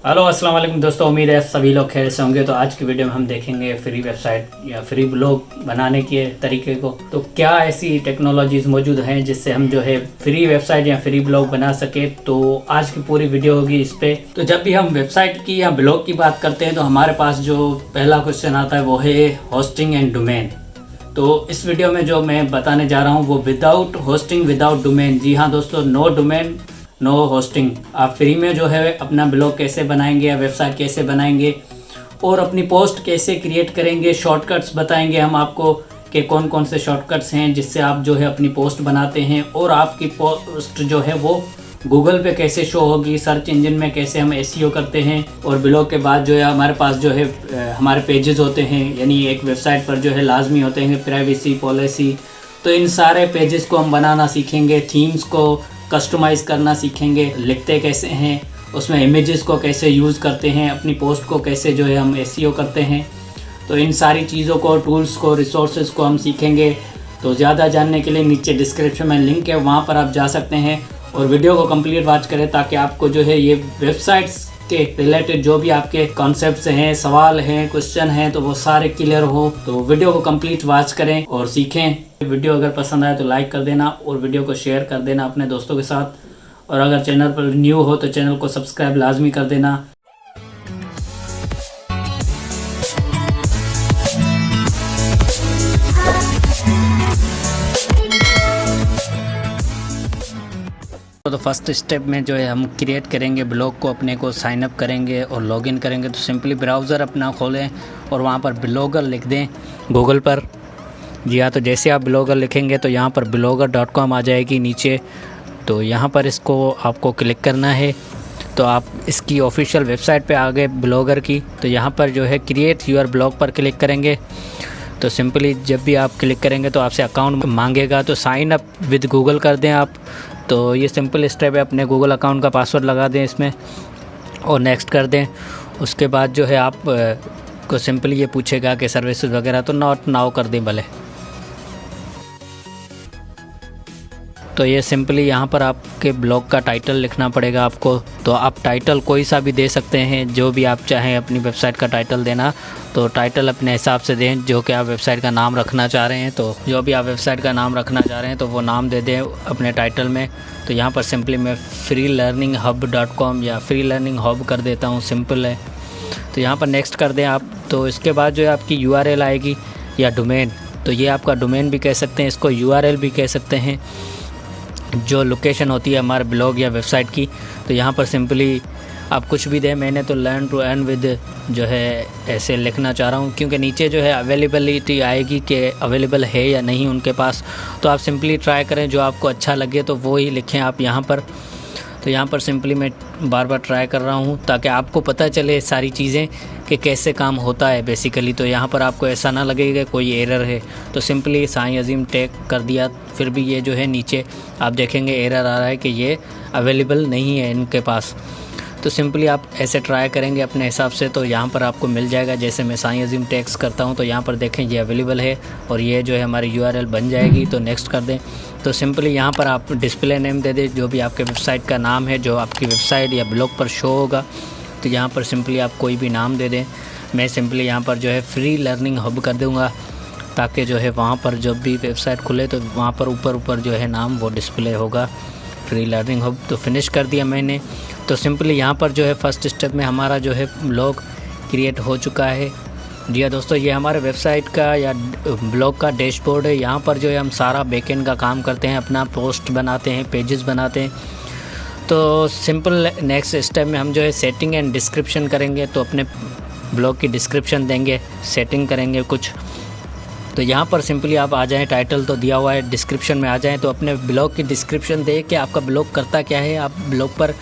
Hello अस्सलाम वालेकुम दोस्तों, उम्मीद है सभी लोग खैर से होंगे। तो आज की वीडियो में हम देखेंगे फ्री वेबसाइट या फ्री ब्लॉग बनाने के तरीके को। तो क्या ऐसी टेक्नोलॉजीज़ मौजूद हैं जिससे हम जो है फ्री वेबसाइट या फ्री ब्लॉग बना सके। तो आज की पूरी वीडियो होगी इस पे। तो जब भी हम वेबसाइट की या ब्लॉग की बात करते हैं तो हमारे पास जो पहला क्वेश्चन आता है वो है होस्टिंग एंड डोमेन। तो इस वीडियो में जो मैं बताने जा रहा हूँ वो विदाउट होस्टिंग विदाउट डोमेन। जी हाँ दोस्तों, नो डोमेन नो होस्टिंग। आप फ्री में जो है अपना ब्लॉग कैसे बनाएंगे या वेबसाइट कैसे बनाएंगे और अपनी पोस्ट कैसे क्रिएट करेंगे, शॉर्टकट्स बताएंगे हम आपको कि कौन कौन से शॉर्टकट्स हैं जिससे आप जो है अपनी पोस्ट बनाते हैं और आपकी पोस्ट जो है वो गूगल पे कैसे शो होगी, सर्च इंजन में कैसे हम एसईओ करते हैं। और ब्लॉग के बाद जो है हमारे पास जो है हमारे पेजेस होते हैं, यानी एक वेबसाइट पर जो है लाजमी होते हैं प्राइवेसी पॉलिसी। तो इन सारे पेजेस को हम बनाना सीखेंगे, थीम्स को कस्टमाइज़ करना सीखेंगे, लिखते कैसे हैं, उसमें इमेजेस को कैसे यूज़ करते हैं, अपनी पोस्ट को कैसे जो है हम एसईओ करते हैं। तो इन सारी चीज़ों को, टूल्स को, रिसोर्सेज को हम सीखेंगे। तो ज़्यादा जानने के लिए नीचे डिस्क्रिप्शन में लिंक है, वहाँ पर आप जा सकते हैं और वीडियो को कंप्लीट वॉच करें ताकि आपको जो है ये वेबसाइट्स के रिलेटेड जो भी आपके कॉन्सेप्ट्स हैं, सवाल हैं, क्वेश्चन हैं, तो वो सारे क्लियर हो। तो वीडियो को कंप्लीट वॉच करें और सीखें। वीडियो अगर पसंद आए तो लाइक कर देना और वीडियो को शेयर कर देना अपने दोस्तों के साथ। और अगर चैनल पर न्यू हो तो चैनल को सब्सक्राइब लाजमी कर देना। तो फर्स्ट स्टेप में जो है हम क्रिएट करेंगे ब्लॉग को, अपने को साइन अप करेंगे और लॉगिन करेंगे। तो सिंपली ब्राउज़र अपना खोलें और वहाँ पर ब्लॉगर लिख दें गूगल पर। जी हाँ, तो जैसे आप ब्लॉगर लिखेंगे तो यहाँ पर blogger.com आ जाएगी नीचे। तो यहाँ पर इसको आपको क्लिक करना है। तो आप इसकी ऑफिशियल वेबसाइट पे आ गए ब्लॉगर की। तो यहाँ पर जो है क्रिएट यूर ब्लॉग पर क्लिक करेंगे। तो सिंपली जब भी आप क्लिक करेंगे तो आपसे अकाउंट मांगेगा, तो साइन अप विद गूगल कर दें आप। तो ये सिंपल स्टेप है, अपने गूगल अकाउंट का पासवर्ड लगा दें इसमें और नेक्स्ट कर दें। उसके बाद जो है आप को सिंपली ये पूछेगा कि सर्विसेज वगैरह, तो नॉट नाउ कर दें भले। तो ये सिंपली यहाँ पर आपके ब्लॉग का टाइटल लिखना पड़ेगा आपको। तो आप टाइटल कोई सा भी दे सकते हैं, जो भी आप चाहें अपनी वेबसाइट का टाइटल देना। तो टाइटल अपने हिसाब से दें जो कि आप वेबसाइट का नाम रखना चाह रहे हैं। तो जो भी आप वेबसाइट का नाम रखना चाह रहे हैं तो वो नाम दे दें अपने टाइटल में। तो यहाँ पर सिंपली मैं freelearninghub.com या फ्री लर्निंग हब कर देता हूँ, सिंपल है। तो यहाँ पर नेक्स्ट कर दें आप। तो इसके बाद जो है आपकी URL आएगी या डोमेन। तो ये आपका डोमेन भी कह सकते हैं, इसको URL भी कह सकते हैं, जो लोकेशन होती है हमारे ब्लॉग या वेबसाइट की। तो यहाँ पर सिंपली आप कुछ भी दें। मैंने तो लर्न टू अर्न विद जो है ऐसे लिखना चाह रहा हूँ, क्योंकि नीचे जो है अवेलेबिलिटी आएगी कि अवेलेबल है या नहीं उनके पास। तो आप सिंपली ट्राई करें, जो आपको अच्छा लगे तो वो ही लिखें आप यहाँ पर। तो यहाँ पर सिंपली मैं बार बार ट्राई कर रहा हूँ ताकि आपको पता चले सारी चीज़ें कि कैसे काम होता है बेसिकली। तो यहाँ पर आपको ऐसा ना लगेगा कोई एरर है। तो सिंपली साईं अजीम टैग कर दिया, फिर भी ये जो है नीचे आप देखेंगे एरर आ रहा है कि ये अवेलेबल नहीं है इनके पास। तो सिंपली आप ऐसे ट्राई करेंगे अपने हिसाब से, तो यहाँ पर आपको मिल जाएगा। जैसे मैं साईं अजीम टैग्स करता हूँ तो यहाँ पर देखें ये अवेलेबल है और ये जो है हमारी URL बन जाएगी। तो नेक्स्ट कर दें। तो सिंपली यहाँ पर आप डिस्प्ले नेम दे दें, जो भी आपके वेबसाइट का नाम है, जो आपकी वेबसाइट या ब्लॉग पर शो होगा। तो यहाँ पर सिंपली आप कोई भी नाम दे दें। मैं सिंपली यहाँ पर जो है फ्री लर्निंग हब कर दूँगा ताकि जो है वहाँ पर जब भी वेबसाइट खुले तो वहाँ पर ऊपर जो है नाम वो डिस्प्ले होगा, फ्री लर्निंग हब। तो फिनिश कर दिया मैंने। तो सिंपली यहाँ पर जो है फर्स्ट स्टेप में हमारा जो है ब्लॉग क्रिएट हो चुका है। जी हाँ दोस्तों, ये हमारे वेबसाइट का या ब्लॉग का डैशबोर्ड है। यहाँ पर जो है हम सारा बैकएंड का काम करते हैं, अपना पोस्ट बनाते हैं, पेजेस बनाते हैं। तो सिंपल नेक्स्ट स्टेप में हम जो है सेटिंग एंड डिस्क्रिप्शन करेंगे। तो अपने ब्लॉग की डिस्क्रिप्शन देंगे, सेटिंग करेंगे कुछ। तो यहाँ पर सिंपली आप आ जाएं, टाइटल तो दिया हुआ है, डिस्क्रिप्शन में आ जाएं। तो अपने ब्लॉग की डिस्क्रिप्शन दे कि आपका ब्लॉग करता क्या है, आप ब्लॉग पर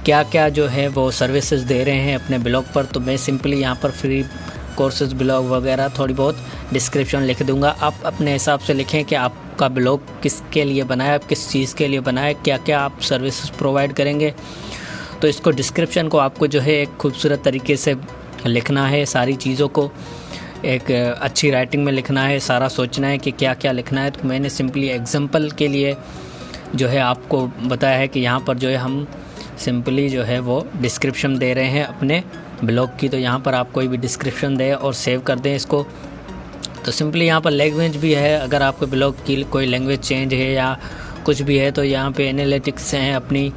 क्या क्या जो है वो सर्विसेज दे रहे हैं अपने ब्लॉग पर। तो मैं सिंपली यहाँ पर फ्री कोर्सेज ब्लॉग वगैरह थोड़ी बहुत डिस्क्रिप्शन लिख दूंगा। आप अपने हिसाब से लिखें कि आपका ब्लॉग किसके लिए बनाया, किस चीज़ के लिए बनाया, क्या क्या आप सर्विसेज प्रोवाइड करेंगे। तो इसको डिस्क्रिप्शन को आपको जो है एक खूबसूरत तरीके से लिखना है, सारी चीज़ों को एक अच्छी राइटिंग में लिखना है, सारा सोचना है कि क्या क्या लिखना है। तो मैंने सिंपली एग्जांपल के लिए जो है आपको बताया है कि यहाँ पर जो है हम सिंपली जो है वो डिस्क्रिप्शन दे रहे हैं अपने ब्लॉग की। तो यहाँ पर आप कोई भी डिस्क्रिप्शन दें और सेव कर दें इसको। तो सिंपली यहाँ पर लैंग्वेज भी है, अगर आपके ब्लॉग की कोई लैंग्वेज चेंज है या कुछ भी है तो यहाँ पे एनालिटिक्स हैं अपनी,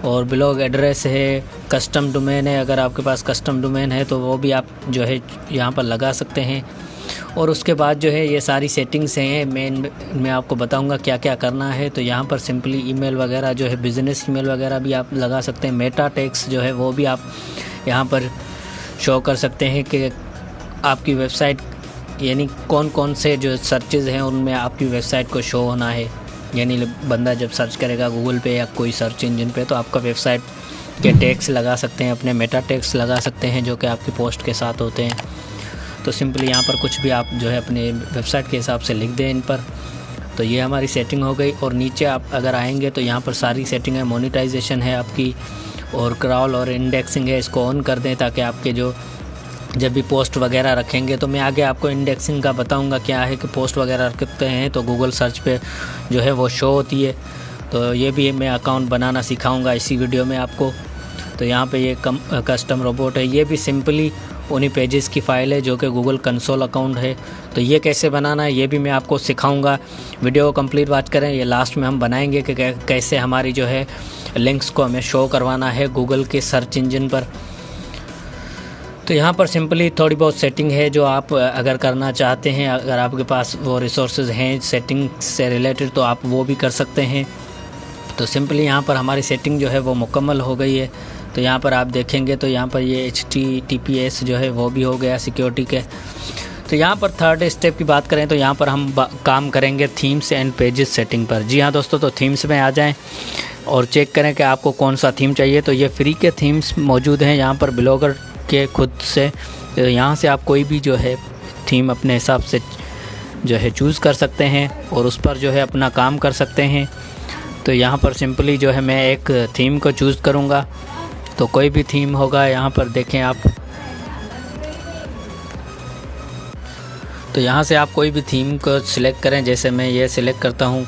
और ब्लॉग एड्रेस है, कस्टम डोमेन है, अगर आपके पास कस्टम डोमेन है तो वो भी आप जो है यहाँ पर लगा सकते हैं। और उसके बाद जो है ये सारी सेटिंग्स हैं, मैं आपको बताऊंगा क्या क्या करना है। तो यहाँ पर सिंपली ईमेल वगैरह जो है, बिज़नेस ईमेल वगैरह भी आप लगा सकते हैं। मेटा टैग्स जो है वो भी आप यहाँ पर शो कर सकते हैं कि आपकी वेबसाइट यानी कौन कौन से जो सर्चेज़ हैं उनमें आपकी वेबसाइट को शो होना है। यानी बंदा जब सर्च करेगा गूगल पे या कोई सर्च इंजन पे तो आपका वेबसाइट के टैग्स लगा सकते हैं, अपने मेटा टैग्स लगा सकते हैं जो कि आपकी पोस्ट के साथ होते हैं। तो सिंपली यहाँ पर कुछ भी आप जो है अपने वेबसाइट के हिसाब से लिख दें इन पर। तो ये हमारी सेटिंग हो गई। और नीचे आप अगर आएंगे तो यहाँ पर सारी सेटिंग है, मोनेटाइजेशन है आपकी, और क्रॉल और इंडेक्सिंग है, इसको ऑन कर दें ताकि आपके जो जब भी पोस्ट वगैरह रखेंगे, तो मैं आगे आपको इंडेक्सिंग का बताऊंगा क्या है कि पोस्ट वगैरह रखते हैं तो गूगल सर्च पे जो है वो शो होती है। तो ये भी मैं अकाउंट बनाना सिखाऊंगा इसी वीडियो में आपको। तो यहाँ पे ये कस्टम रोबोट है, ये भी सिंपली उन्हीं पेजेस की फ़ाइल है जो कि गूगल कंसोल अकाउंट है। तो ये कैसे बनाना है ये भी मैं आपको सिखाऊंगा, वीडियो को कंप्लीट वॉच करें। ये लास्ट में हम बनाएंगे कि कैसे हमारी जो है लिंक्स को हमें शो करवाना है गूगल के सर्च इंजन पर। तो यहाँ पर सिंपली थोड़ी बहुत सेटिंग है जो आप अगर करना चाहते हैं, अगर आपके पास वो रिसोर्सेज हैं सेटिंग से रिलेटेड तो आप वो भी कर सकते हैं। तो सिंपली यहाँ पर हमारी सेटिंग जो है वो मुकम्मल हो गई है। तो यहाँ पर आप देखेंगे तो यहाँ पर ये HTTPS जो है वो भी हो गया सिक्योरिटी के। तो यहाँ पर थर्ड स्टेप की बात करें तो यहाँ पर हम काम करेंगे थीम्स एंड पेजेस सेटिंग पर। जी हाँ दोस्तों, तो थीम्स में आ जाएं और चेक करें कि आपको कौन सा थीम चाहिए। तो ये फ्री के थीम्स मौजूद हैं यहाँ पर ब्लॉगर के खुद से। तो यहाँ से आप कोई भी जो है थीम अपने हिसाब से जो है चूज़ कर सकते हैं और उस पर जो है अपना काम कर सकते हैं। तो यहाँ पर सिंपली जो है मैं एक थीम को चूज़ करूँगा, तो कोई भी थीम होगा यहाँ पर देखें आप। तो यहाँ से आप कोई भी थीम को सिलेक्ट करें, जैसे मैं ये सिलेक्ट करता हूँ।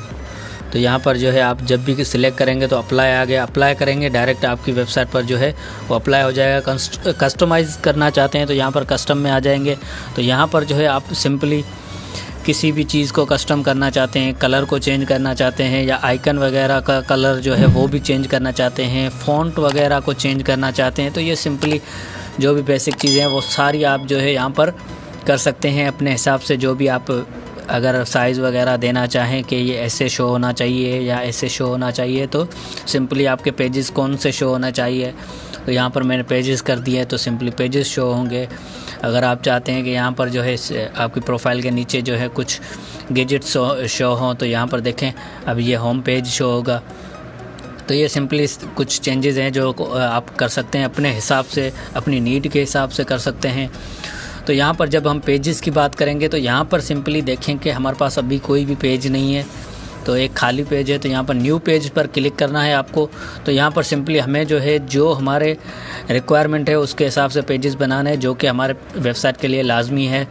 तो यहाँ पर जो है आप जब भी सिलेक्ट करेंगे तो अप्लाई आ गया, अप्लाई करेंगे डायरेक्ट आपकी वेबसाइट पर जो है वो अप्लाई हो जाएगा। कस्टमाइज़ करना चाहते हैं तो यहाँ पर कस्टम में आ जाएंगे। तो यहाँ पर जो है आप सिंपली किसी भी चीज़ को कस्टम करना चाहते हैं, कलर को चेंज करना चाहते हैं या आइकन वगैरह का कलर जो है वो भी चेंज करना चाहते हैं, फ़ॉन्ट वगैरह को चेंज करना चाहते हैं, तो ये सिंपली जो भी बेसिक चीज़ें हैं वो सारी आप जो है यहाँ पर कर सकते हैं अपने हिसाब से। जो भी आप अगर साइज़ वगैरह देना चाहें कि ये ऐसे शो होना चाहिए या ऐसे शो होना चाहिए, तो सिंपली आपके पेजेस कौन से शो होना चाहिए, तो यहाँ पर मैंने पेजेस कर दिए तो सिंपली पेजेस शो होंगे। अगर आप चाहते हैं कि यहाँ पर जो है आपकी प्रोफाइल के नीचे जो है कुछ गैजेट्स शो हों तो यहाँ पर देखें अब ये होम पेज शो होगा। तो ये सिंपली कुछ चेंजेस हैं जो आप कर सकते हैं अपने हिसाब से, अपनी नीड के हिसाब से कर सकते हैं। तो यहाँ पर जब हम पेजेस की बात करेंगे तो यहाँ पर सिंपली देखें कि हमारे पास अभी कोई भी पेज नहीं है, तो एक खाली पेज है। तो यहाँ पर न्यू पेज पर क्लिक करना है आपको। तो यहाँ पर सिंपली हमें जो है जो हमारे रिक्वायरमेंट है उसके हिसाब से पेजेस बनाना है जो कि हमारे वेबसाइट के लिए लाजमी है।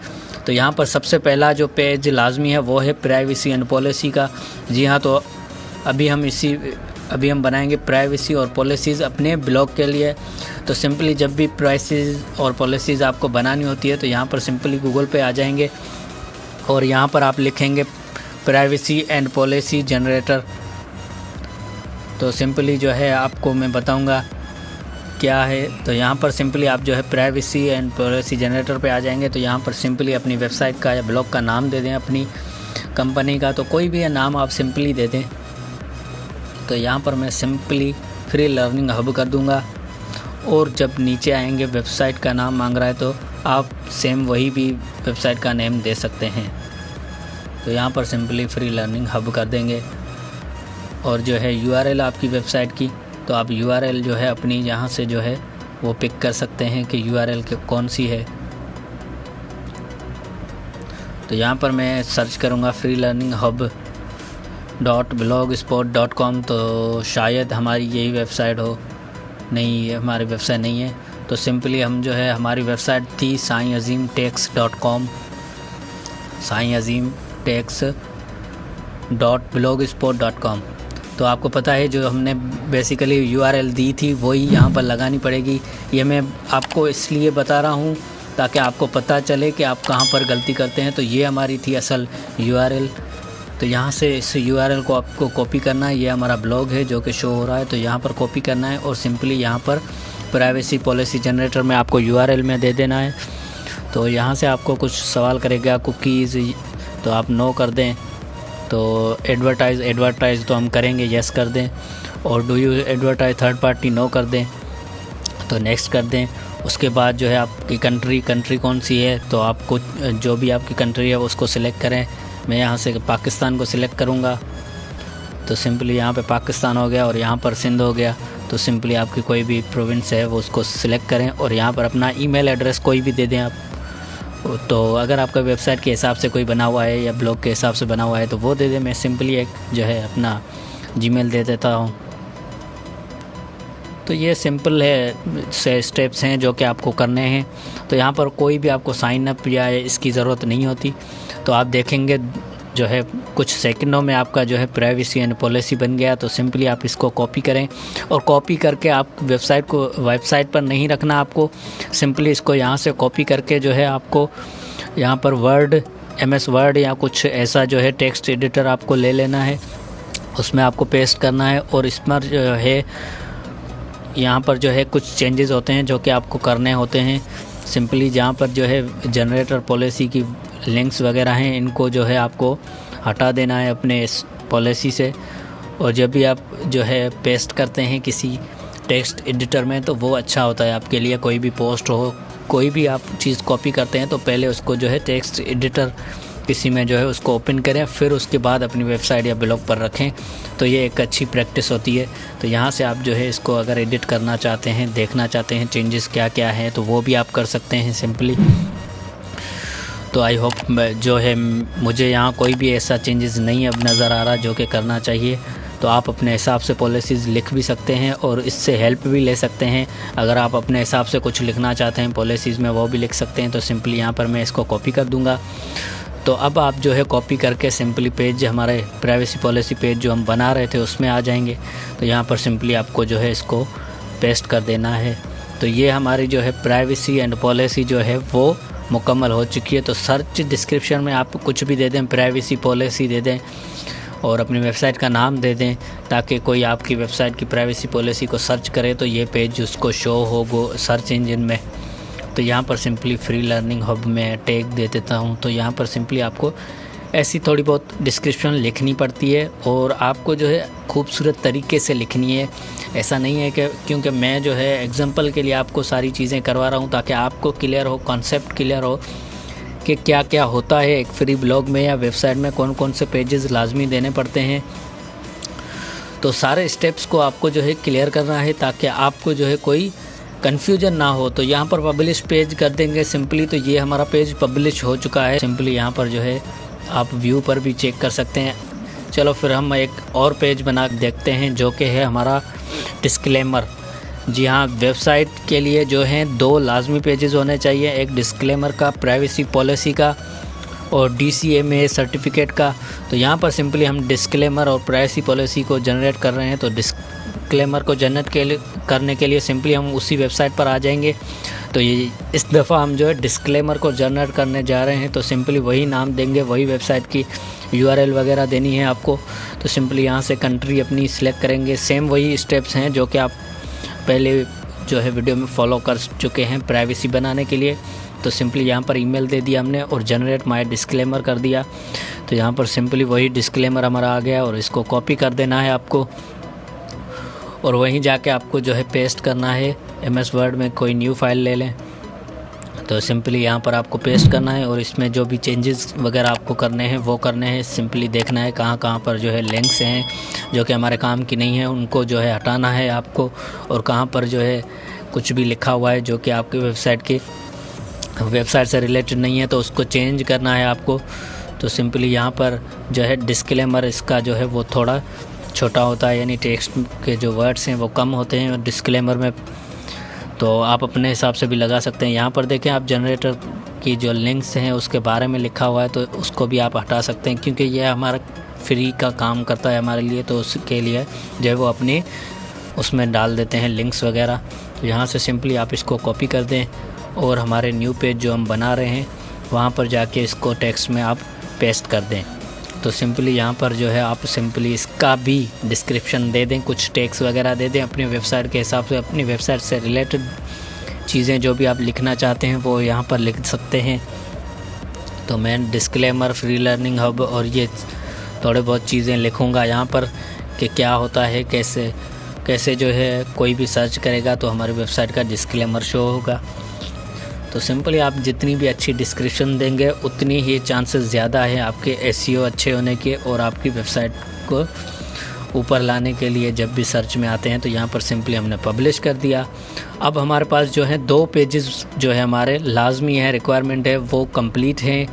तो यहाँ पर सबसे पहला जो पेज लाजमी है वो है प्राइवेसी एंड पॉलिसी का। जी हाँ, तो अभी हम बनाएंगे प्राइवेसी और पॉलिसीज़ अपने ब्लॉग के लिए। तो सिंपली जब भी प्राइवेसी और पॉलिसीज़ आपको बनानी होती है तो यहाँ पर सिंपली गूगल पे आ जाएंगे और यहाँ पर आप लिखेंगे प्राइवेसी एंड पॉलिसी जनरेटर। तो सिंपली जो है आपको मैं बताऊंगा क्या है। तो यहाँ पर सिंपली आप जो है प्राइवेसी एंड पॉलिसी जनरेटर पे आ जाएंगे। तो यहाँ पर सिंपली अपनी वेबसाइट का या ब्लॉग का नाम दे दें, अपनी कंपनी का, तो कोई भी नाम आप सिंपली दे दें। तो यहाँ पर मैं सिंपली फ्री लर्निंग हब कर दूँगा और जब नीचे आएंगे वेबसाइट का नाम मांग रहा है तो आप सेम वही भी वेबसाइट का नेम दे सकते हैं। तो यहाँ पर सिंपली फ्री लर्निंग हब कर देंगे और जो है URL आपकी वेबसाइट की, तो आप URL जो है अपनी यहाँ से जो है वो पिक कर सकते हैं कि URL कौन सी है। तो यहाँ पर मैं सर्च करूँगा freelearninghub.blogspot.com, तो शायद हमारी यही वेबसाइट हो। नहीं, ये हमारी वेबसाइट नहीं है। तो सिंपली हम जो है हमारी वेबसाइट थी saiazimtex.com, saiazimtex.blogspot.com। तो आपको पता है जो हमने बेसिकली URL दी थी वही यहाँ पर लगानी पड़ेगी। ये मैं आपको इसलिए बता रहा हूँ ताकि आपको पता चले कि आप कहाँ पर गलती करते हैं। तो ये हमारी थी असल URL। तो यहाँ से इस URL को आपको कॉपी करना है। ये हमारा ब्लॉग है जो कि शो हो रहा है, तो यहाँ पर कॉपी करना है और सिंपली यहाँ पर प्राइवेसी पॉलिसी जनरेटर में आपको URL में दे देना है। तो यहाँ से आपको कुछ सवाल करेगा कुकीज़, तो आप नो कर दें। तो एडवर्टाइज़ तो हम करेंगे, यस कर दें। और do you advertise third party, no कर दें। तो नेक्स्ट कर दें। उसके बाद जो है आपकी कंट्री कौन सी है, तो आपको जो भी आपकी कंट्री है उसको सिलेक्ट करें। मैं यहाँ से पाकिस्तान को सिलेक्ट करूँगा। तो सिंपली यहाँ पे पाकिस्तान हो गया और यहाँ पर सिंध हो गया। तो सिंपली आपकी कोई भी प्रोविंस है वो उसको सिलेक्ट करें और यहाँ पर अपना ईमेल एड्रेस कोई भी दे दें आप। तो अगर आपका वेबसाइट के हिसाब से कोई बना हुआ है या ब्लॉग के हिसाब से बना हुआ है तो वो दे दें। मैं सिंपली एक जो है अपना जीमेल दे देता हूँ। तो ये सिंपल है से स्टेप्स हैं जो कि आपको करने हैं। तो यहाँ पर कोई भी आपको साइन अप या इसकी ज़रूरत नहीं होती। तो आप देखेंगे जो है कुछ सेकंडों में आपका जो है प्राइवेसी एंड पॉलिसी बन गया। तो सिंपली आप इसको कॉपी करें और कॉपी करके आप वेबसाइट पर नहीं रखना आपको। सिंपली इसको यहाँ से कॉपी करके जो है आपको यहाँ पर MS वर्ड या कुछ ऐसा जो है टेक्स्ट एडिटर आपको ले लेना है, उसमें आपको पेस्ट करना है। और इस पर जो है यहाँ पर जो है कुछ चेंजेस होते हैं जो कि आपको करने होते हैं। सिंपली जहाँ पर जो है जनरेटर पॉलिसी की लिंक्स वगैरह हैं इनको जो है आपको हटा देना है अपने इस पॉलिसी से। और जब भी आप जो है पेस्ट करते हैं किसी टेक्स्ट एडिटर में तो वो अच्छा होता है आपके लिए। कोई भी पोस्ट हो, कोई भी आप चीज़ कॉपी करते हैं तो पहले उसको जो है टेक्स्ट एडिटर किसी में जो है उसको ओपन करें, फिर उसके बाद अपनी वेबसाइट या ब्लॉग पर रखें। तो ये एक अच्छी प्रैक्टिस होती है। तो यहाँ से आप जो है इसको अगर एडिट करना चाहते हैं, देखना चाहते हैं चेंजेस क्या क्या हैं, तो वो भी आप कर सकते हैं सिंपली। तो आई होप जो है मुझे यहाँ कोई भी ऐसा चेंजेस नहीं अब नज़र आ रहा जो कि करना चाहिए। तो आप अपने हिसाब से पॉलिसीज़ लिख भी सकते हैं और इससे हेल्प भी ले सकते हैं। अगर आप अपने हिसाब से कुछ लिखना चाहते हैं पॉलिसीज़ में वो भी लिख सकते हैं। तो सिंपली यहाँ पर मैं इसको कॉपी कर दूँगा। तो अब आप जो है कॉपी करके सिंपली पेज, हमारे प्राइवेसी पॉलिसी पेज जो हम बना रहे थे उसमें आ जाएंगे। तो यहाँ पर सिंपली आपको जो है इसको पेस्ट कर देना है। तो ये हमारी जो है प्राइवेसी एंड पॉलिसी जो है वो मुकम्मल हो चुकी है। तो सर्च डिस्क्रिप्शन में आप कुछ भी दे दें, प्राइवेसी पॉलिसी दे दें और अपनी वेबसाइट का नाम दे दें ताकि कोई आपकी वेबसाइट की प्राइवेसी पॉलिसी को सर्च करे तो ये पेज उसको शो हो सर्च इंजन में। तो यहाँ पर सिंपली फ्री लर्निंग हब में टैग दे देता हूँ। तो यहाँ पर सिंपली आपको ऐसी थोड़ी बहुत डिस्क्रिप्शन लिखनी पड़ती है और आपको जो है खूबसूरत तरीके से लिखनी है। ऐसा नहीं है कि क्योंकि मैं जो है एग्जांपल के लिए आपको सारी चीज़ें करवा रहा हूँ ताकि आपको क्लियर हो, कॉन्सेप्ट क्लियर हो कि क्या क्या होता है एक फ्री ब्लॉग में या वेबसाइट में, कौन कौन से पेजेस लाजमी देने पड़ते हैं। तो सारे स्टेप्स को आपको जो है क्लियर करना है ताकि आपको जो है कोई कन्फ्यूजन ना हो। तो यहाँ पर पब्लिश पेज कर देंगे सिंपली। तो ये हमारा पेज पब्लिश हो चुका है। सिंपली यहाँ पर जो है आप व्यू पर भी चेक कर सकते हैं। चलो फिर हम एक और पेज बना देखते हैं जो कि है हमारा डिस्क्लेमर। जी हाँ, वेबसाइट के लिए जो है 2 लाजमी पेजेस होने चाहिए, एक डिस्क्लेमर का, प्राइवेसी पॉलिसी का और DCMA सर्टिफिकेट का। तो यहाँ पर सिंपली हम डिस्क्लेमर और प्राइवेसी पॉलिसी को जनरेट कर रहे हैं। तो डिस्क्लेमर को जनरेट करने के लिए सिंपली हम उसी वेबसाइट पर आ जाएंगे। तो ये इस दफ़ा हम जो है डिस्क्लेमर को जनरेट करने जा रहे हैं। तो सिंपली वही नाम देंगे, वही वेबसाइट की URL वगैरह देनी है आपको। तो सिंपली यहाँ से कंट्री अपनी सिलेक्ट करेंगे। सेम वही स्टेप्स हैं जो कि आप पहले जो है वीडियो में फॉलो कर चुके हैं प्राइवेसी बनाने के लिए। तो सिंपली यहाँ पर ईमेल दे दिया हमने और जनरेट माय डिस्क्लेमर कर दिया। तो यहाँ पर सिंपली वही डिस्क्लेमर हमारा आ गया और इसको कॉपी कर देना है आपको और वहीं जाके आपको जो है पेस्ट करना है। MS वर्ड में कोई न्यू फाइल ले लें। तो सिंपली यहाँ पर आपको पेस्ट करना है और इसमें जो भी चेंजेस वगैरह आपको करने हैं वो करने हैं। सिंपली देखना है कहाँ कहाँ पर जो है लिंक्स हैं जो कि हमारे काम की नहीं है, उनको जो है हटाना है आपको। और कहाँ पर जो है कुछ भी लिखा हुआ है जो कि आपकी वेबसाइट से रिलेटेड नहीं है तो उसको चेंज करना है आपको। तो सिंपली यहाँ पर जो है डिस्क्लेमर इसका जो है वो थोड़ा छोटा होता है, यानी टेक्स्ट के जो वर्ड्स हैं वो कम होते हैं डिस्क्लेमर में। तो आप अपने हिसाब से भी लगा सकते हैं। यहाँ पर देखें आप जनरेटर की जो लिंक्स हैं उसके बारे में लिखा हुआ है तो उसको भी आप हटा सकते हैं क्योंकि यह हमारा फ्री का काम करता है हमारे लिए, तो उसके लिए जो है वो अपने उसमें डाल देते हैं लिंक्स वगैरह। तो यहाँ से सिंपली आप इसको कॉपी कर दें और हमारे न्यू पेज जो हम बना रहे हैं वहाँ पर जाके इसको टेक्स्ट में आप पेस्ट कर दें। तो सिंपली यहाँ पर जो है आप सिंपली इसका भी डिस्क्रिप्शन दे दें, कुछ टेक्स्ट वगैरह दे दें अपनी वेबसाइट के हिसाब से। अपनी वेबसाइट से रिलेटेड चीज़ें जो भी आप लिखना चाहते हैं वो यहाँ पर लिख सकते हैं। तो मैं डिस्क्लेमर, फ्री लर्निंग हब और ये थोड़े बहुत चीज़ें लिखूँगा यहाँ पर कि क्या होता है, कैसे जो है कोई भी सर्च करेगा तो हमारी वेबसाइट का डिस्क्लेमर शो होगा। तो सिंपली आप जितनी भी अच्छी डिस्क्रिप्शन देंगे उतनी ही चांसेस ज़्यादा है आपके एसईओ अच्छे होने के और आपकी वेबसाइट को ऊपर लाने के लिए जब भी सर्च में आते हैं। तो यहाँ पर सिंपली हमने पब्लिश कर दिया। अब हमारे पास जो है 2 पेजेस जो है हमारे लाजमी है, रिक्वायरमेंट है, वो कंप्लीट हैं।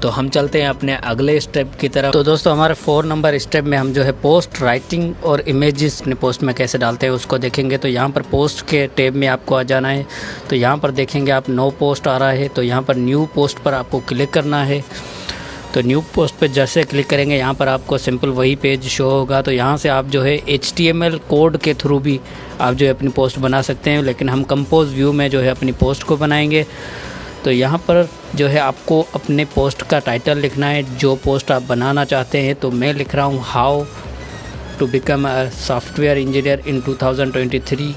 तो हम चलते हैं अपने अगले स्टेप की तरफ। तो दोस्तों हमारे 4 नंबर स्टेप में हम जो है पोस्ट राइटिंग और इमेजेस अपने पोस्ट में कैसे डालते हैं उसको देखेंगे। तो यहाँ पर पोस्ट के टैब में आपको आ जाना है। तो यहाँ पर देखेंगे आप नो पोस्ट आ रहा है, तो यहाँ पर न्यू पोस्ट पर आपको क्लिक करना है। तो न्यू पोस्ट पे जैसे क्लिक करेंगे यहाँ पर आपको सिंपल वही पेज शो होगा। तो यहाँ से आप जो है HTML कोड के थ्रू भी आप जो है अपनी पोस्ट बना सकते हैं, लेकिन हम कंपोज व्यू में जो है अपनी पोस्ट को बनाएंगे। तो यहाँ पर जो है आपको अपने पोस्ट का टाइटल लिखना है, जो पोस्ट आप बनाना चाहते हैं। तो मैं लिख रहा हूँ how to become a software engineer in 2023।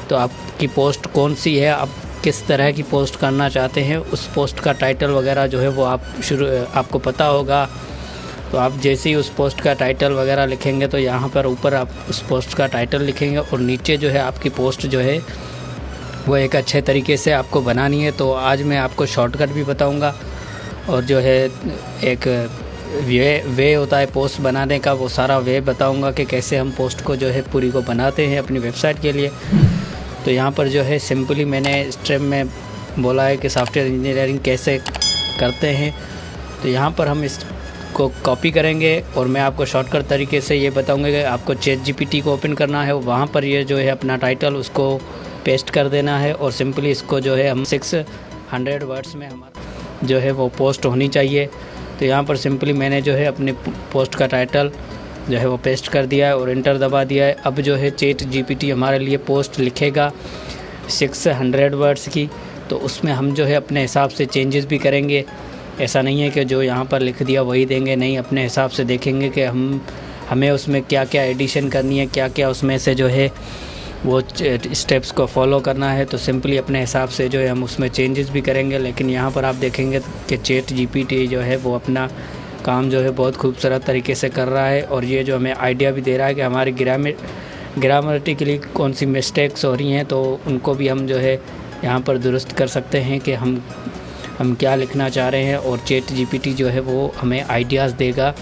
तो आपकी पोस्ट कौन सी है, आप किस तरह की पोस्ट करना चाहते हैं, उस पोस्ट का टाइटल वगैरह जो है वो आपको पता होगा। तो आप जैसे ही उस पोस्ट का टाइटल वगैरह लिखेंगे तो यहाँ पर ऊपर आप उस पोस्ट का टाइटल लिखेंगे और नीचे जो है आपकी पोस्ट जो है वो एक अच्छे तरीके से आपको बनानी है। तो आज मैं आपको शॉर्टकट भी बताऊंगा और जो है एक वे होता है पोस्ट बनाने का, वो सारा वे बताऊंगा कि कैसे हम पोस्ट को जो है पूरी को बनाते हैं अपनी वेबसाइट के लिए। तो यहाँ पर जो है सिंपली मैंने स्टेप में बोला है कि सॉफ्टवेयर इंजीनियरिंग कैसे करते हैं। तो यहाँ पर हम इसको कॉपी करेंगे और मैं आपको शॉर्टकट तरीके से ये बताऊँगा कि आपको ChatGPT को ओपन करना है, वहाँ पर ये जो है अपना टाइटल उसको पेस्ट कर देना है और सिंपली इसको जो है हम 600 वर्ड्स में हमारा जो है वो पोस्ट होनी चाहिए। तो यहाँ पर सिंपली मैंने जो है अपने पोस्ट का टाइटल जो है वो पेस्ट कर दिया है और इंटर दबा दिया है। अब जो है ChatGPT हमारे लिए पोस्ट लिखेगा 600 वर्ड्स की, तो उसमें हम जो है अपने हिसाब से चेंजेस भी करेंगे। ऐसा नहीं है कि जो यहाँ पर लिख दिया वही देंगे, नहीं, अपने हिसाब से देखेंगे कि हमें उसमें क्या क्या एडिशन करनी है, क्या क्या उसमें से जो है वो स्टेप्स को फॉलो करना है। तो सिंपली अपने हिसाब से जो है हम उसमें चेंजेस भी करेंगे। लेकिन यहाँ पर आप देखेंगे कि ChatGPT जो है वो अपना काम जो है बहुत खूबसूरत तरीके से कर रहा है और ये जो हमें आइडिया भी दे रहा है कि हमारी ग्रामेटिकली कौन सी मिस्टेक्स हो रही हैं, तो उनको भी हम जो है यहाँ पर दुरुस्त कर सकते हैं कि हम क्या लिखना चाह रहे हैं। और ChatGPT जो है वो हमें आइडियाज़ देगा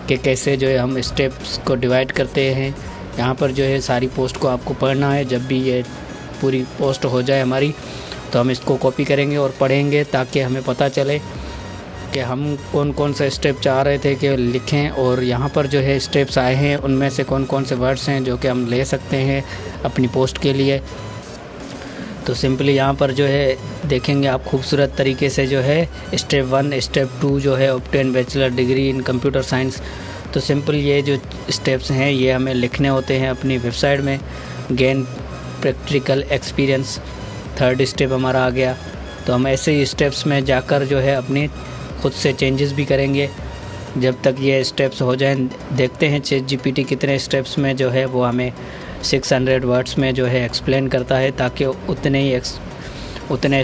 कि कैसे जो है हम स्टेप्स को डिवाइड करते हैं। यहाँ पर जो है सारी पोस्ट को आपको पढ़ना है। जब भी ये पूरी पोस्ट हो जाए हमारी तो हम इसको कॉपी करेंगे और पढ़ेंगे ताकि हमें पता चले कि हम कौन कौन से स्टेप चाह रहे थे कि लिखें और यहाँ पर जो है स्टेप्स आए हैं उनमें से कौन कौन से वर्ड्स हैं जो कि हम ले सकते हैं अपनी पोस्ट के लिए। तो सिंपली यहाँ पर जो है देखेंगे आप खूबसूरत तरीके से जो है स्टेप 1 स्टेप 2 जो है obtain bachelor degree in computer science. तो सिंपल ये जो स्टेप्स हैं ये हमें लिखने होते हैं अपनी वेबसाइट में। Gain practical experience 3rd step हमारा आ गया। तो हम ऐसे ही स्टेप्स में जाकर जो है अपनी खुद से चेंजेस भी करेंगे जब तक ये स्टेप्स हो जाएं। देखते हैं ChatGPT कितने स्टेप्स में जो है वो हमें 600 वर्ड्स में जो है एक्सप्लेन करता है, ताकि उतने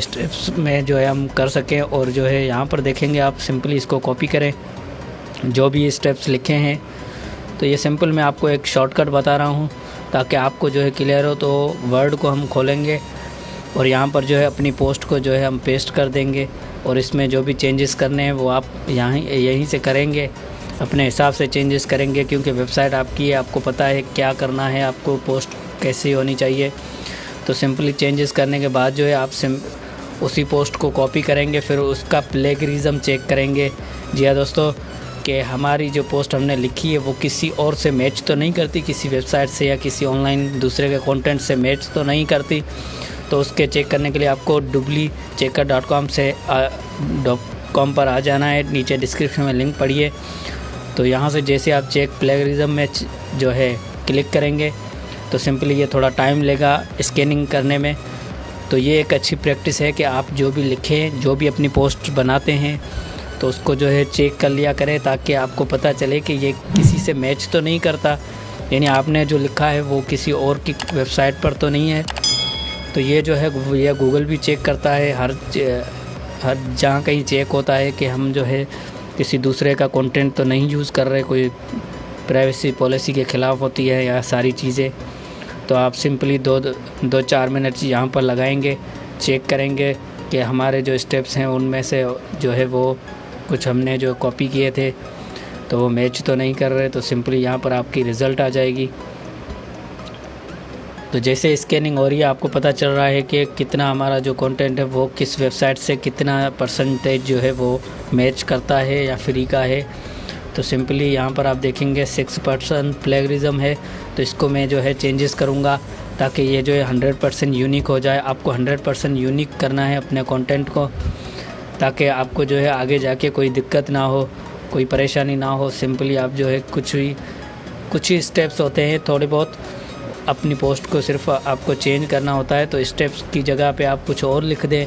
स्टेप्स में जो है हम कर सकें। और जो है यहाँ पर देखेंगे आप सिंपली इसको कॉपी करें जो भी स्टेप्स लिखे हैं। तो ये सिंपल मैं आपको एक शॉर्टकट बता रहा हूँ ताकि आपको जो है क्लियर हो। तो वर्ड को हम खोलेंगे और यहाँ पर जो है अपनी पोस्ट को जो है हम पेस्ट कर देंगे और इसमें जो भी चेंजेस करने हैं वो आप यहीं से करेंगे, अपने हिसाब से चेंजेस करेंगे क्योंकि वेबसाइट आपकी है, आपको पता है क्या करना है, आपको पोस्ट कैसी होनी चाहिए। तो सिंपली चेंजेस करने के बाद जो है आप उसी पोस्ट को कॉपी करेंगे, फिर उसका प्लेगरिज्म चेक करेंगे। जी हाँ दोस्तों, कि हमारी जो पोस्ट हमने लिखी है वो किसी और से मैच तो नहीं करती, किसी वेबसाइट से या किसी ऑनलाइन दूसरे के कंटेंट से मैच तो नहीं करती। तो उसके चेक करने के लिए आपको doublychecker.com पर आ जाना है। नीचे डिस्क्रिप्शन में लिंक पढ़िए तो यहाँ से जैसे आप चेक प्लेगरिज्म में जो है क्लिक करेंगे तो सिंपली ये थोड़ा टाइम लेगा स्कैनिंग करने में। तो ये एक अच्छी प्रैक्टिस है कि आप जो भी लिखें, जो भी अपनी पोस्ट बनाते हैं तो उसको जो है चेक कर लिया करें, ताकि आपको पता चले कि ये किसी से मैच तो नहीं करता, यानी आपने जो लिखा है वो किसी और की वेबसाइट पर तो नहीं है। तो ये जो है ये गूगल भी चेक करता है, हर जहाँ कहीं चेक होता है कि हम जो है किसी दूसरे का कंटेंट तो नहीं यूज़ कर रहे, कोई प्राइवेसी पॉलिसी के ख़िलाफ़ होती है या सारी चीज़ें। तो आप सिंपली 2-4 मिनट यहाँ पर लगाएंगे, चेक करेंगे कि हमारे जो स्टेप्स हैं उनमें से जो है वो कुछ हमने जो कॉपी किए थे तो वो मैच तो नहीं कर रहे। तो सिंपली यहाँ पर आपकी रिज़ल्ट आ जाएगी। तो जैसे स्कैनिंग हो रही है आपको पता चल रहा है कि कितना हमारा जो कंटेंट है वो किस वेबसाइट से कितना परसेंटेज जो है वो मैच करता है या फ्री का है। तो सिंपली यहाँ पर आप देखेंगे 6% प्लेगरिज्म है, तो इसको मैं जो है चेंजेस करूँगा ताकि ये जो है 100% यूनिक हो जाए। आपको 100% यूनिक करना है अपने कंटेंट को, ताकि आपको जो है आगे जाके कोई दिक्कत ना हो, कोई परेशानी ना हो। सिंपली आप जो है कुछ ही स्टेप्स होते हैं, थोड़े बहुत अपनी पोस्ट को सिर्फ आपको चेंज करना होता है। तो स्टेप्स की जगह पे आप कुछ और लिख दें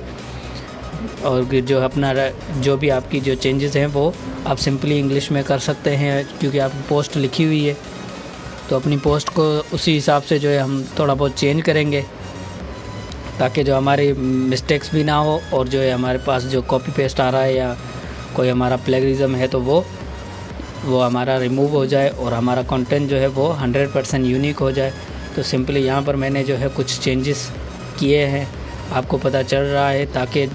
और जो अपना जो भी आपकी जो चेंजेस हैं वो आप सिंपली इंग्लिश में कर सकते हैं, क्योंकि आपकी पोस्ट लिखी हुई है। तो अपनी पोस्ट को उसी हिसाब से जो है हम थोड़ा बहुत चेंज करेंगे ताकि जो हमारी मिस्टेक्स भी ना हो और जो है हमारे पास जो कॉपी पेस्ट आ रहा है या कोई हमारा प्लेगरिज्म है तो वो हमारा रिमूव हो जाए और हमारा कंटेंट जो है वो 100% यूनिक हो जाए। तो सिंपली यहाँ पर मैंने जो है कुछ चेंजेस किए हैं, आपको पता चल रहा है। ताकि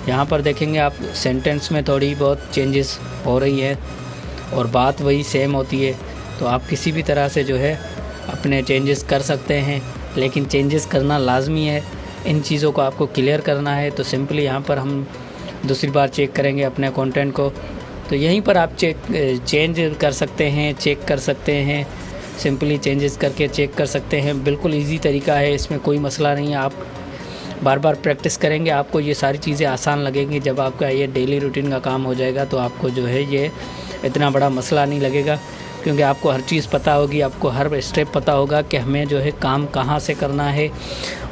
यहाँ पर देखेंगे आप सेंटेंस में थोड़ी बहुत चेंजेस हो रही है और बात वही सेम होती है। तो आप किसी भी तरह से जो है अपने चेंजेस कर सकते हैं, लेकिन चेंजेस करना लाजमी है, इन चीज़ों को आपको क्लियर करना है। तो सिंपली यहाँ पर हम दूसरी बार चेक करेंगे अपने कंटेंट को। तो यहीं पर आप चेंज कर सकते हैं, चेक कर सकते हैं, सिंपली चेंजेस करके चेक कर सकते हैं। बिल्कुल इजी तरीका है, इसमें कोई मसला नहीं है। आप बार बार प्रैक्टिस करेंगे, आपको ये सारी चीज़ें आसान लगेंगी। जब आपका ये डेली रूटीन का काम हो जाएगा तो आपको जो है ये इतना बड़ा मसला नहीं लगेगा, क्योंकि आपको हर चीज़ पता होगी, आपको हर स्टेप पता होगा कि हमें जो है काम कहाँ से करना है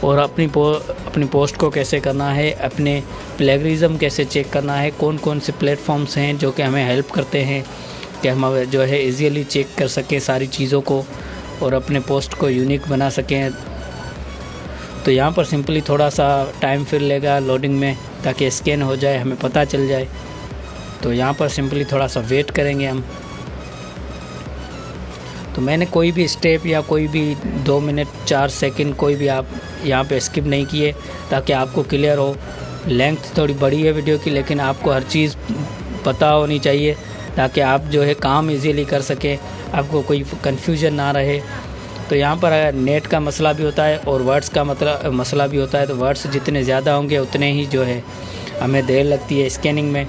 और अपनी पोस्ट को कैसे करना है, अपने प्लेगरिज्म कैसे चेक करना है, कौन कौन से प्लेटफॉर्म्स हैं जो कि हमें हेल्प करते हैं कि हम जो है इजीली चेक कर सकें सारी चीज़ों को और अपने पोस्ट को यूनिक बना सकें। तो यहाँ पर सिंपली थोड़ा सा टाइम फिर लेगा लोडिंग में ताकि स्कैन हो जाए, हमें पता चल जाए। तो यहाँ पर सिंपली थोड़ा सा वेट करेंगे हम। तो मैंने कोई भी स्टेप या कोई भी 2 मिनट 4 सेकंड कोई भी आप यहाँ पे स्किप नहीं किए, ताकि आपको क्लियर हो। लेंथ थोड़ी बड़ी है वीडियो की, लेकिन आपको हर चीज़ पता होनी चाहिए ताकि आप जो है काम इजीली कर सकें, आपको कोई कन्फ्यूजन ना रहे। तो यहाँ पर नेट का मसला भी होता है और वर्ड्स का मसला भी होता है। तो वर्ड्स जितने ज़्यादा होंगे उतने ही जो है हमें देर लगती है स्कैनिंग में।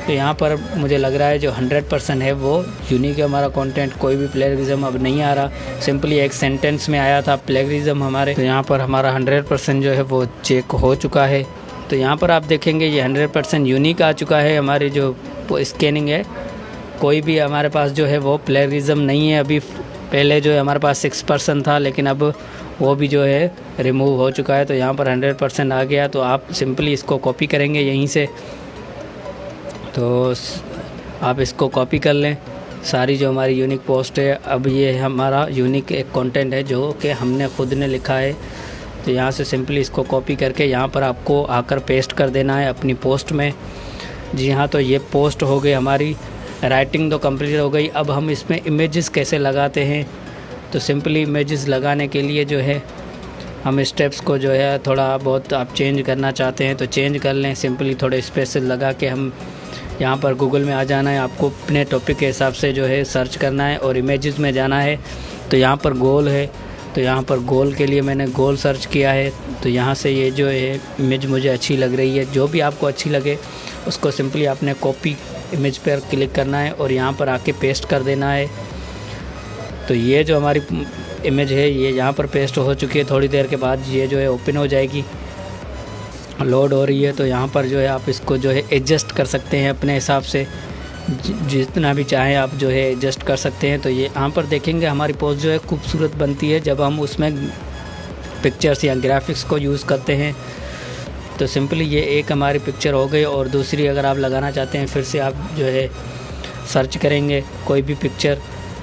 तो यहाँ पर मुझे लग रहा है जो 100% है वो यूनिक है हमारा कंटेंट, कोई भी प्लेगरिज्म अब नहीं आ रहा। सिंपली एक सेंटेंस में आया था प्लेगरिज्म हमारे। तो यहाँ पर हमारा 100% जो है वो चेक हो चुका है। तो यहाँ पर आप देखेंगे ये 100% यूनिक आ चुका है। हमारी जो स्कैनिंग है कोई भी हमारे पास जो है वो प्लेगरिज्म नहीं है। अभी पहले जो है हमारे पास 6% था, लेकिन अब वो भी जो है रिमूव हो चुका है। तो यहाँ पर 100% आ गया। तो आप सिंपली इसको कॉपी करेंगे यहीं से। तो आप इसको कॉपी कर लें, सारी जो हमारी यूनिक पोस्ट है। अब ये हमारा यूनिक एक कंटेंट है जो कि हमने खुद ने लिखा है। तो यहाँ से सिंपली इसको कॉपी करके यहाँ पर आपको आकर पेस्ट कर देना है अपनी पोस्ट में। जी हाँ, तो ये पोस्ट हो गई हमारी, राइटिंग तो कंप्लीट हो गई। अब हम इसमें इमेजेस कैसे लगाते हैं। तो सिंपली इमेजेस लगाने के लिए जो है हम स्टेप्स को जो है थोड़ा बहुत आप चेंज करना चाहते हैं तो चेंज कर लें। सिंपली थोड़े स्पेसेस लगा के हम यहाँ पर गूगल में आ जाना है, आपको अपने टॉपिक के हिसाब से जो है सर्च करना है और इमेजेस में जाना है। तो यहाँ पर गोल है, तो यहाँ पर गोल के लिए मैंने गोल सर्च किया है। तो यहाँ से ये जो है इमेज मुझे अच्छी लग रही है। जो भी आपको अच्छी लगे उसको सिंपली आपने कॉपी इमेज पर क्लिक करना है और यहाँ पर आके पेस्ट कर देना है। तो ये जो हमारी इमेज है ये यहाँ पर पेस्ट हो चुकी है। थोड़ी देर के बाद ये जो है ओपन हो जाएगी, लोड हो रही है। तो यहाँ पर जो है आप इसको जो है एडजस्ट कर सकते हैं अपने हिसाब से जितना भी चाहें आप जो है एडजस्ट कर सकते हैं। तो ये यहाँ पर देखेंगे हमारी पोस्ट जो है खूबसूरत बनती है जब हम उसमें पिक्चर्स या ग्राफिक्स को यूज़ करते हैं। तो सिंपली ये एक हमारी पिक्चर हो गई, और दूसरी अगर आप लगाना चाहते हैं फिर से आप जो है सर्च करेंगे कोई भी पिक्चर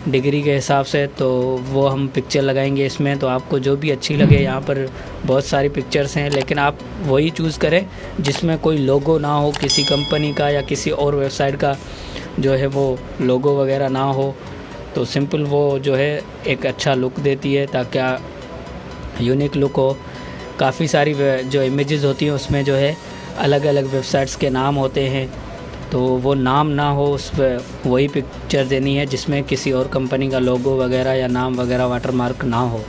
डिग्री के हिसाब से, तो वो हम पिक्चर लगाएंगे इसमें। तो आपको जो भी अच्छी लगे, यहाँ पर बहुत सारी पिक्चर्स हैं, लेकिन आप वही चूज़ करें जिसमें कोई लोगो ना हो किसी कंपनी का या किसी और वेबसाइट का जो है वो लोगो वगैरह ना हो। तो सिंपल वो जो है एक अच्छा लुक देती है, ताकि यूनिक लुक हो। काफ़ी सारी जो इमेजेस होती हैं उसमें जो है अलग अलग वेबसाइट्स के नाम होते हैं, तो वो नाम ना हो, उस पर वही पिक्चर देनी है जिसमें किसी और कंपनी का लोगो वगैरह या नाम वगैरह वाटरमार्क ना हो।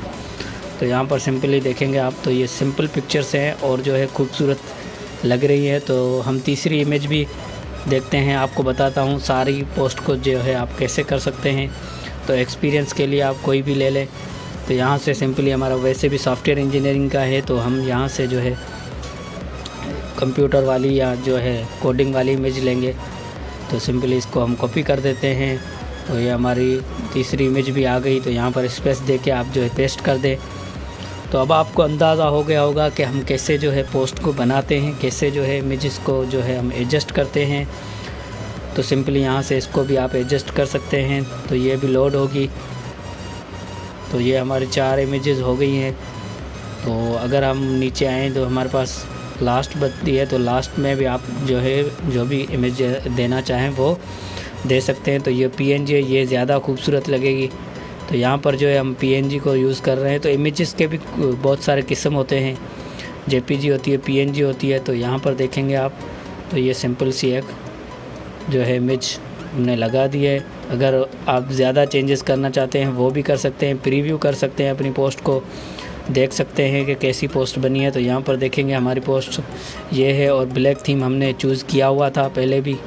तो यहाँ पर सिंपली देखेंगे आप, तो ये सिंपल पिक्चर्स हैं और जो है खूबसूरत लग रही है। तो हम तीसरी इमेज भी देखते हैं, आपको बताता हूँ सारी पोस्ट को जो है आप कैसे कर सकते हैं। तो एक्सपीरियंस के लिए आप कोई भी ले लें। तो यहाँ से सिंपली हमारा वैसे भी सॉफ्टवेयर इंजीनियरिंग का है, तो हम यहाँ से जो है कंप्यूटर वाली या जो है कोडिंग वाली इमेज लेंगे। तो सिंपली इसको हम कॉपी कर देते हैं। तो ये हमारी तीसरी इमेज भी आ गई। तो यहाँ पर स्पेस दे के आप जो है पेस्ट कर दें। तो अब आपको अंदाज़ा हो गया होगा कि हम कैसे जो है पोस्ट को बनाते हैं, कैसे जो है इमेजेस को जो है हम एडजस्ट करते हैं। तो सिंपली यहाँ से इसको भी आप एडजस्ट कर सकते हैं। तो ये भी लोड होगी। तो ये हमारी 4 इमेजेस हो गई हैं। तो अगर हम नीचे आएँ तो हमारे पास लास्ट बचती है। तो लास्ट में भी आप जो है जो भी इमेज देना चाहें वो दे सकते हैं। तो ये PNG है, ये ज़्यादा खूबसूरत लगेगी। तो यहाँ पर जो है हम PNG को यूज़ कर रहे हैं। तो इमेजेस के भी बहुत सारे किस्म होते हैं, JPG होती है, PNG होती है। तो यहाँ पर देखेंगे आप, तो ये सिंपल सी एक जो है इमेज हमने लगा दी है। अगर आप ज़्यादा चेंजेस करना चाहते हैं वो भी कर सकते हैं, प्रीव्यू कर सकते हैं, अपनी पोस्ट को देख सकते हैं कि कैसी पोस्ट बनी है। तो यहाँ पर देखेंगे हमारी पोस्ट ये है, और ब्लैक थीम हमने चूज़ किया हुआ था पहले भी।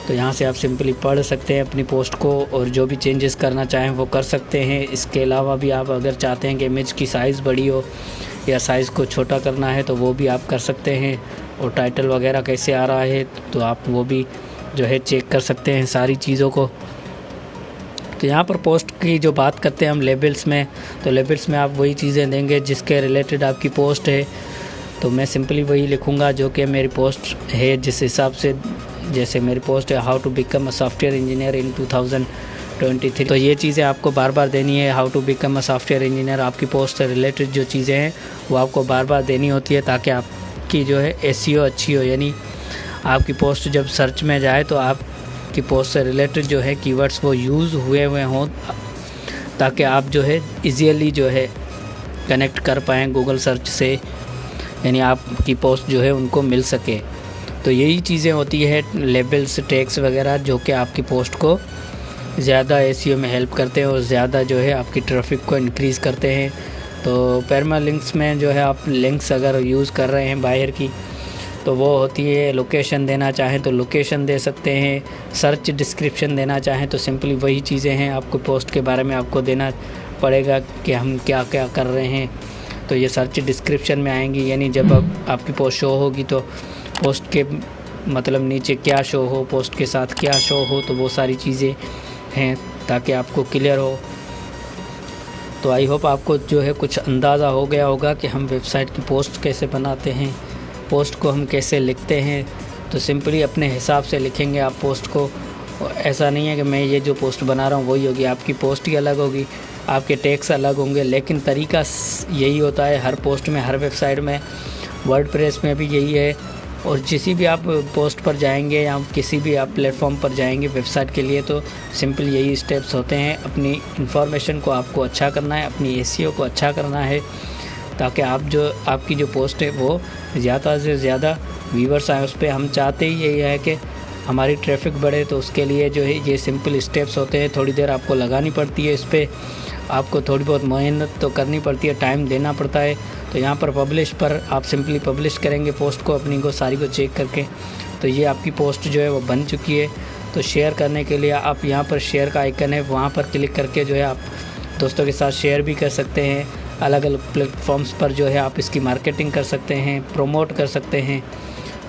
तो यहाँ से आप सिंपली पढ़ सकते हैं अपनी पोस्ट को, और जो भी चेंजेस करना चाहें वो कर सकते हैं। इसके अलावा भी आप अगर चाहते हैं कि इमेज की साइज़ बड़ी हो या साइज़ को छोटा करना है तो वो भी आप कर सकते हैं। और टाइटल वगैरह कैसे आ रहा है तो आप वो भी जो है चेक कर सकते हैं सारी चीज़ों को। तो यहाँ पर पोस्ट की जो बात करते हैं हम लेबल्स में, तो लेबल्स में आप वही चीज़ें देंगे जिसके रिलेटेड आपकी पोस्ट है। तो मैं सिंपली वही लिखूँगा जो कि मेरी पोस्ट है, जिस हिसाब से जैसे मेरी पोस्ट है how to become a software engineer in 2023। तो ये चीज़ें आपको बार बार देनी है। How to become a software engineer, आपकी पोस्ट से रिलेटेड जो चीज़ें हैं वो आपको बार बार देनी होती है, ताकि आपकी जो है SEO अच्छी हो। यानी आपकी पोस्ट जब सर्च में जाए तो आपकी पोस्ट से रिलेटेड जो है कीवर्ड्स वो यूज़ हुए हों, ताकि आप जो है ईज़िली जो है कनेक्ट कर पाएँ गूगल सर्च से, यानी आपकी पोस्ट जो है उनको मिल सके। तो यही चीज़ें होती है लेबल्स, टैग्स वगैरह, जो कि आपकी पोस्ट को ज़्यादा SEO में हेल्प करते हैं और ज़्यादा जो है आपकी ट्रैफिक को इंक्रीज़ करते हैं। तो परमा लिंक्स में जो है आप लिंक्स अगर यूज़ कर रहे हैं बाहर की, तो वो होती है लोकेशन देना चाहें तो लोकेशन दे सकते हैं, सर्च डिस्क्रिप्शन देना चाहें तो सिंपली वही चीज़ें हैं आपको पोस्ट के बारे में आपको देना पड़ेगा कि हम क्या क्या कर रहे हैं। तो ये सर्च डिस्क्रिप्शन में आएंगी, यानी जब आपकी पोस्ट शो होगी तो पोस्ट के मतलब नीचे क्या शो हो, पोस्ट के साथ क्या शो हो, तो वो सारी चीज़ें हैं ताकि आपको क्लियर हो। तो आई होप आपको जो है कुछ अंदाज़ा हो गया होगा कि हम वेबसाइट की पोस्ट कैसे बनाते हैं, पोस्ट को हम कैसे लिखते हैं। तो सिंपली अपने हिसाब से लिखेंगे आप पोस्ट को। ऐसा नहीं है कि मैं ये जो पोस्ट बना रहा हूँ वही होगी, आपकी पोस्ट ही अलग होगी, आपके टैग्स अलग होंगे, लेकिन तरीका यही होता है हर पोस्ट में, हर वेबसाइट में। वर्डप्रेस में भी यही है, और जिसी भी आप पोस्ट पर जाएंगे या किसी भी आप प्लेटफॉर्म पर जाएंगे वेबसाइट के लिए, तो सिंपल यही स्टेप्स होते हैं। अपनी इन्फॉर्मेशन को आपको अच्छा करना है, अपनी SEO को अच्छा करना है, ताकि आपकी जो पोस्ट है वो ज़्यादा से ज़्यादा व्यूअर्स आए उस पर। हम चाहते ही यही है कि हमारी ट्रैफिक बढ़े, तो उसके लिए जो है ये सिंपल स्टेप्स होते हैं। थोड़ी देर आपको लगानी पड़ती है इस पर, आपको थोड़ी बहुत मेहनत तो करनी पड़ती है, टाइम देना पड़ता है। तो यहाँ पर पब्लिश पर आप सिंपली पब्लिश करेंगे पोस्ट को अपनी को सारी को चेक करके। तो ये आपकी पोस्ट जो है वो बन चुकी है। तो शेयर करने के लिए आप यहाँ पर शेयर का आइकन है, वहाँ पर क्लिक करके जो है आप दोस्तों के साथ शेयर भी कर सकते हैं। अलग अलग प्लेटफॉर्म्स पर जो है आप इसकी मार्केटिंग कर सकते हैं, प्रमोट कर सकते हैं,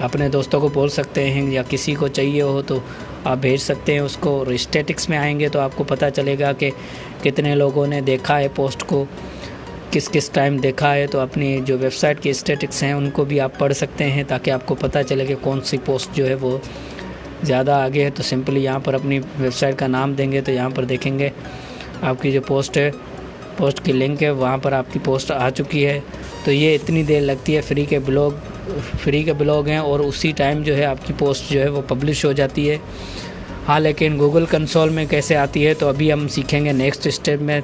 अपने दोस्तों को बोल सकते हैं, या किसी को चाहिए हो तो आप भेज सकते हैं उसको। और स्टैटिक्स में आएंगे तो आपको पता चलेगा कि कितने लोगों ने देखा है पोस्ट को, किस किस टाइम देखा है। तो अपनी जो वेबसाइट की स्टैटिक्स हैं उनको भी आप पढ़ सकते हैं, ताकि आपको पता चले कि कौन सी पोस्ट जो है वो ज़्यादा आगे है। तो सिंपली यहाँ पर अपनी वेबसाइट का नाम देंगे तो यहाँ पर देखेंगे आपकी जो पोस्ट है, पोस्ट की लिंक है, वहाँ पर आपकी पोस्ट आ चुकी है। तो ये इतनी देर लगती है, फ्री के ब्लॉग हैं और उसी टाइम जो है आपकी पोस्ट जो है वो पब्लिश हो जाती है। हाँ, लेकिन गूगल कंसोल में कैसे आती है तो अभी हम सीखेंगे नेक्स्ट स्टेप में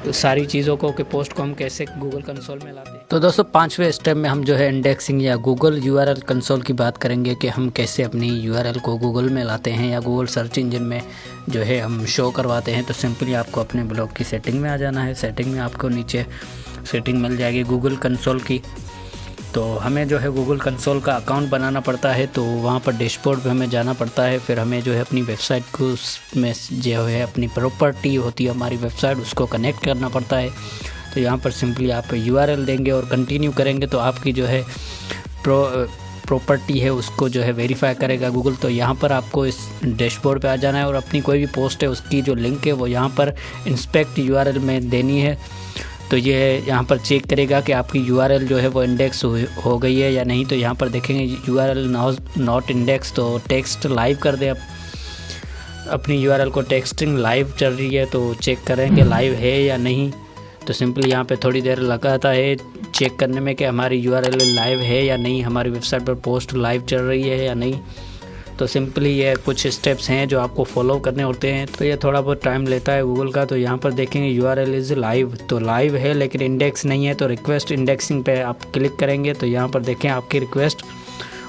सारी चीज़ों को, कि पोस्ट को हम कैसे गूगल कंसोल में लाते हैं। तो दोस्तों 5वें स्टेप में हम जो है इंडेक्सिंग या गूगल URL कंसोल की बात करेंगे, कि हम कैसे अपनी URL को गूगल में लाते हैं या गूगल सर्च इंजन में जो है हम शो करवाते हैं। तो सिंपली आपको अपने ब्लॉग की सेटिंग में आ जाना है। सेटिंग में आपको नीचे सेटिंग मिल जाएगी गूगल कंसोल की। तो हमें जो है गूगल कंसोल का अकाउंट बनाना पड़ता है, तो वहाँ पर डैशबोर्ड पे हमें जाना पड़ता है। फिर हमें जो है अपनी वेबसाइट को उसमें जो है अपनी प्रॉपर्टी होती है हमारी वेबसाइट, उसको कनेक्ट करना पड़ता है। तो यहाँ पर सिंपली आप URL देंगे और कंटिन्यू करेंगे तो आपकी जो है प्रॉपर्टी है उसको जो है वेरीफाई करेगा गूगल। तो यहाँ पर आपको इस डैशबोर्ड पे आ जाना है और अपनी कोई भी पोस्ट है उसकी जो लिंक है वो यहाँ पर इंस्पेक्ट URL में देनी है। तो ये यहाँ पर चेक करेगा कि आपकी URL जो है वो इंडेक्स हो गई है या नहीं। तो यहाँ पर देखेंगे URL नॉट इंडेक्स, तो टेक्स्ट लाइव कर दे। अपनी URL को टेक्स्टिंग लाइव चल रही है तो चेक करें कि लाइव है या नहीं। तो सिंपली यहाँ पे थोड़ी देर लगाता है चेक करने में कि हमारी URL लाइव है या नहीं, हमारी वेबसाइट पर पोस्ट लाइव चल रही है या नहीं। तो सिंपली ये कुछ स्टेप्स हैं जो आपको फॉलो करने होते हैं। तो ये थोड़ा बहुत टाइम लेता है गूगल का। तो यहाँ पर देखेंगे URL इज़ लाइव, तो लाइव है लेकिन इंडेक्स नहीं है। तो रिक्वेस्ट इंडेक्सिंग पे आप क्लिक करेंगे तो यहाँ पर देखें आपकी रिक्वेस्ट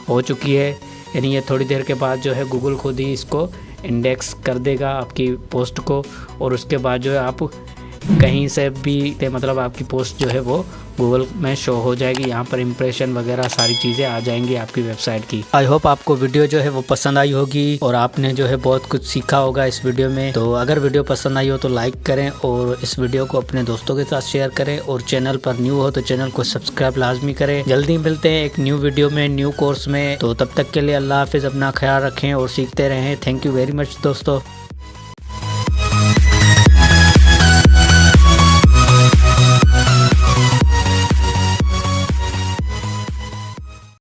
हो चुकी है। यानी ये थोड़ी देर के बाद जो है गूगल खुद ही इसको इंडेक्स कर देगा आपकी पोस्ट को, और उसके बाद जो है आप कहीं से भी मतलब आपकी पोस्ट जो है वो गूगल में शो हो जाएगी। यहाँ पर इंप्रेशन वगैरह सारी चीज़ें आ जाएंगी आपकी वेबसाइट की। आई होप आपको वीडियो जो है वो पसंद आई होगी और आपने जो है बहुत कुछ सीखा होगा इस वीडियो में। तो अगर वीडियो पसंद आई हो तो लाइक करें और इस वीडियो को अपने दोस्तों के साथ शेयर करें, और चैनल पर न्यू हो तो चैनल को सब्सक्राइब लाजमी करें। जल्दी मिलते हैं एक न्यू वीडियो में, न्यू कोर्स में। तो तब तक के लिए अल्लाह हाफिज़, अपना ख्याल रखें और सीखते रहें। थैंक यू वेरी मच दोस्तों।